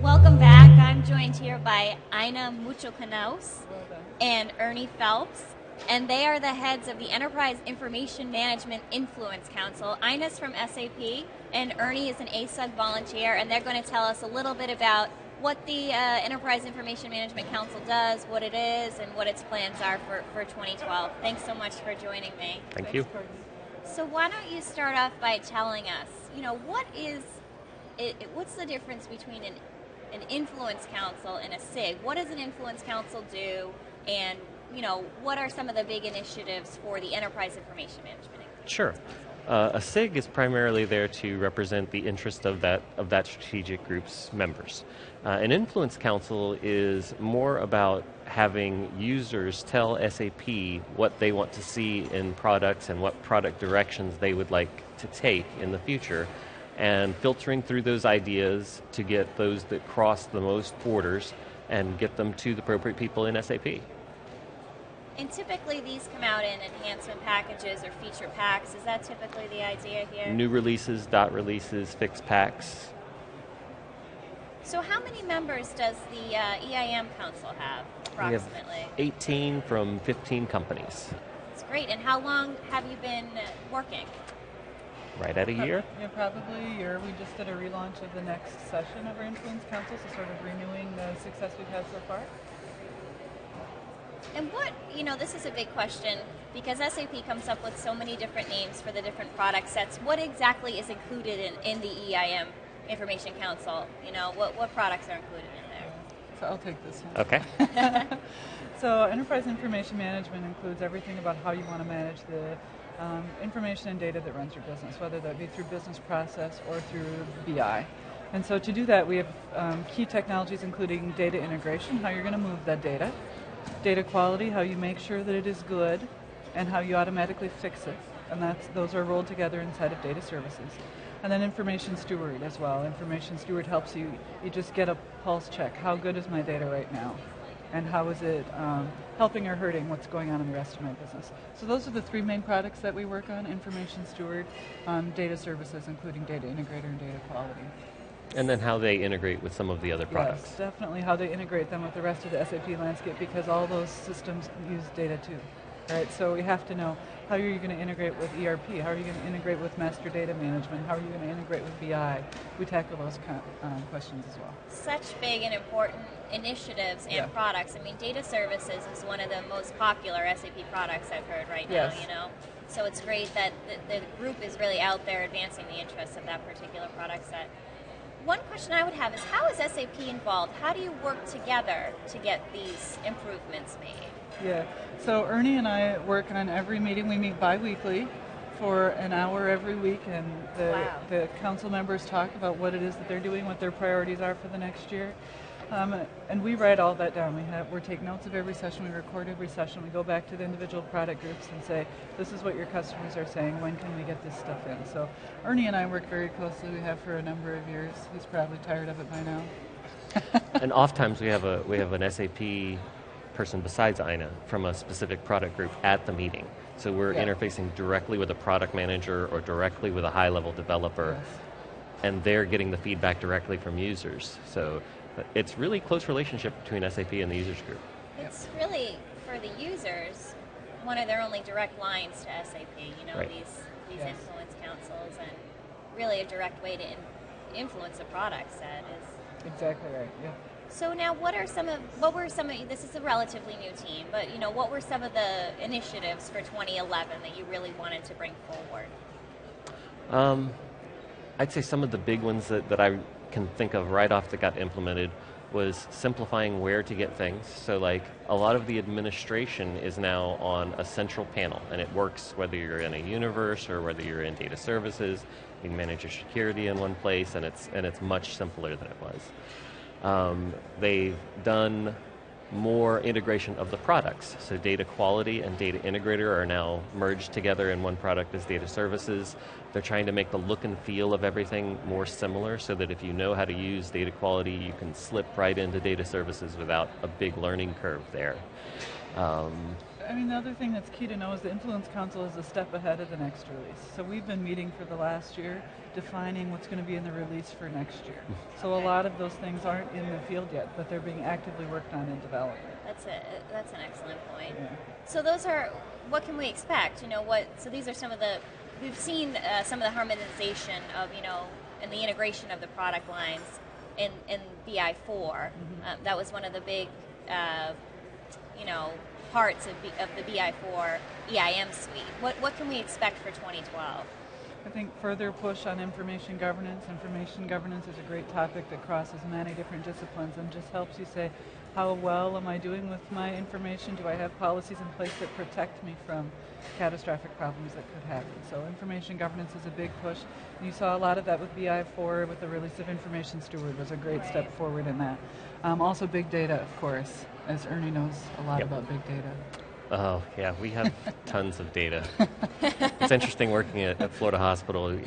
Welcome back. I'm joined here by Ina Mutschlknaus and Ernie Phelps, and they are the heads of the Enterprise Information Management Influence Council. Ina's from SAP, and Ernie is an ASUG volunteer, and they're going to tell us a little bit about what the Enterprise Information Management Council does, what it is, and what its plans are for 2012. Thanks so much for joining me. Thank you. So why don't you start off by telling us, what's the difference between an influence council and a SIG? What does an influence council do, and what are some of the big initiatives for the Enterprise Information Management? Sure. A SIG is primarily there to represent the interest of that strategic group's members. An influence council is more about having users tell SAP what they want to see in products and what product directions they would like to take in the future, and filtering through those ideas to get those that cross the most borders and get them to the appropriate people in SAP. And typically these come out in enhancement packages or feature packs. Is that typically the idea here? New releases, dot releases, fixed packs. So how many members does the EIM Council have, approximately? We have 18 from 15 companies. That's great. And how long have you been working? Right at a year? Yeah, probably a year. We just did a relaunch of the next session of our Influence Council, so sort of renewing the success we've had so far. And this is a big question, because SAP comes up with so many different names for the different product sets. What exactly is included in the EIM Information Council? What products are included in there? So I'll take this one. Okay. So Enterprise Information Management includes everything about how you want to manage the information and data that runs your business, whether that be through business process or through BI. And so to do that, we have key technologies including data integration, how you're going to move that data quality, how you make sure that it is good, and how you automatically fix it. And those are rolled together inside of data services. And then Information Steward as well. Information Steward helps you just get a pulse check. How good is my data right now? And how is it helping or hurting what's going on in the rest of my business? So those are the three main products that we work on: Information Steward, data services, including data integrator and data quality. And then how they integrate with some of the other products. Yes, definitely how they integrate them with the rest of the SAP landscape, because all those systems use data too. Right? So we have to know, how are you going to integrate with ERP? How are you going to integrate with master data management? How are you going to integrate with BI? We tackle those questions as well. Such big and important initiatives and products. I mean, data services is one of the most popular SAP products I've heard right now, So it's great that the group is really out there advancing the interests of that particular product set. One question I would have is, how is SAP involved? How do you work together to get these improvements made? Yeah, so Ernie and I work on every meeting. We meet bi-weekly for an hour every week, and the council members talk about what it is that they're doing, what their priorities are for the next year. And we write all that down. We take notes of every session, we record every session, we go back to the individual product groups and say, this is what your customers are saying, when can we get this stuff in? So Ernie and I work very closely, we have for a number of years. He's probably tired of it by now. And oftentimes we have an SAP person besides Ina from a specific product group at the meeting. So we're interfacing directly with a product manager or directly with a high-level developer, and they're getting the feedback directly from users. So it's really close relationship between SAP and the users group. It's really, for the users, one of their only direct lines to SAP, Right. these influence councils, and really a direct way to influence a product set is... Exactly right, yeah. So now what were some of, this is a relatively new team, but what were some of the initiatives for 2011 that you really wanted to bring forward? I'd say some of the big ones that I can think of right off that got implemented was simplifying where to get things. So like a lot of the administration is now on a central panel, and it works whether you're in a universe or whether you're in data services. You can manage your security in one place, and it's much simpler than it was. They've done more integration of the products. So data quality and data integrator are now merged together in one product as data services. They're trying to make the look and feel of everything more similar so that if you know how to use data quality, you can slip right into data services without a big learning curve there. I mean, the other thing that's key to know is the Influence Council is a step ahead of the next release. So we've been meeting for the last year, defining what's going to be in the release for next year. So a lot of those things aren't in the field yet, but they're being actively worked on in development. That's an excellent point. Yeah. So those are, what can we expect? So these are some of the, we've seen some of the harmonization of, and the integration of the product lines in BI4. Mm-hmm. That was one of the big, parts of the BI4 EIM suite. What can we expect for 2012? I think further push on information governance. Information governance is a great topic that crosses many different disciplines and just helps you say, how well am I doing with my information? Do I have policies in place that protect me from catastrophic problems that could happen? So information governance is a big push. And you saw a lot of that with BI4, with the release of Information Steward was a great step forward in that. Also big data, of course, as Ernie knows a lot about big data. Oh, yeah, we have tons of data. It's interesting working at Florida Hospital.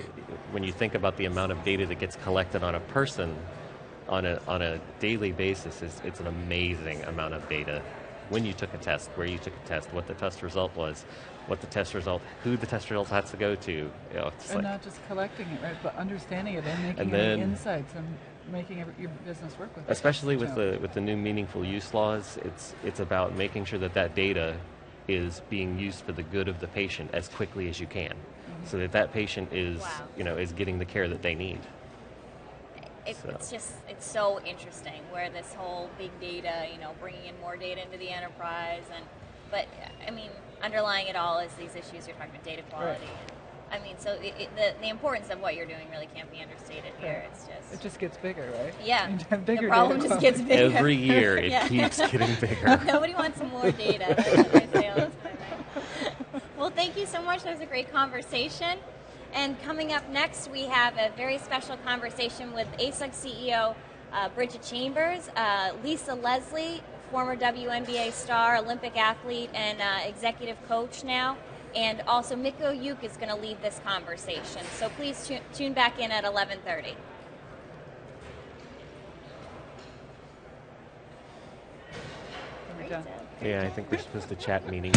When you think about the amount of data that gets collected on a person on a daily basis, it's an amazing amount of data. When you took a test, where you took a test, what the test result was, who the test result has to go to. And not just collecting it, right, but understanding it and making any insights and making your business work with it. Especially with the new meaningful use laws, it's about making sure that data is being used for the good of the patient as quickly as you can, so that patient is is getting the care that they need. It's so interesting where this whole big data, bringing in more data into the enterprise, but I mean, underlying it all is these issues you're talking about, data quality. Right. I mean, so the importance of what you're doing really can't be understated here. It just gets bigger, right? Yeah. Bigger the problem just gets bigger. Every year it keeps getting bigger. Nobody wants some more data. That's what I say all the time, right? Well, thank you so much. That was a great conversation. And coming up next, we have a very special conversation with ASUG CEO Bridget Chambers, Lisa Leslie, former WNBA star, Olympic athlete, and executive coach now. And also Mikko Yuk is going to lead this conversation. So please tune back in at 11:30. Yeah, I think we're supposed to chat meeting.